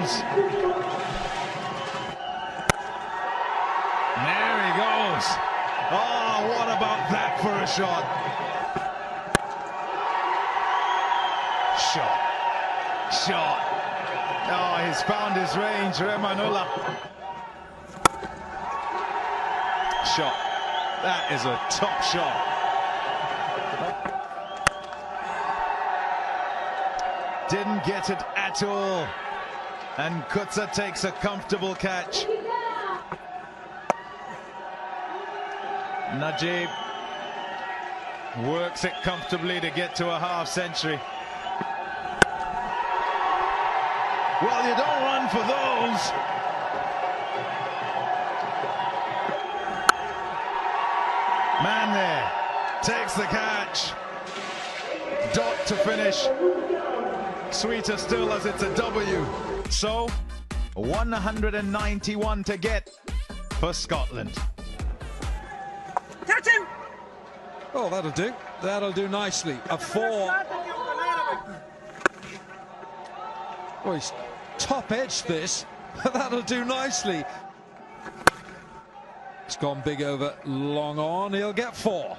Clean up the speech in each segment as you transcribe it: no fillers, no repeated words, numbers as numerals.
goes. There he goes. Oh, what about that for a shot? Shot. Oh, he's found his range, Remanula. Shot. That is a top shot. Didn't get it at all. And Kutsa takes a comfortable catch. Najib works it comfortably to get to a half century. Well, you don't run for those. Man there takes the catch. Dot to finish. Sweeter still as it's a W. So 191 to get for Scotland. Catch him! Oh, that'll do. That'll do nicely. A 4. Oh, he's top-edged this. That'll do nicely. It's gone big over long on. He'll get 4.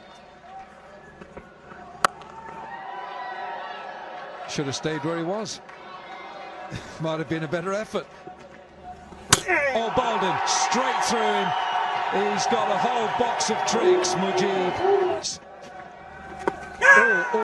Should have stayed where he was. Might have been a better effort. Oh, Bolden, straight through him. He's got a whole box of tricks, Mujib. Oh.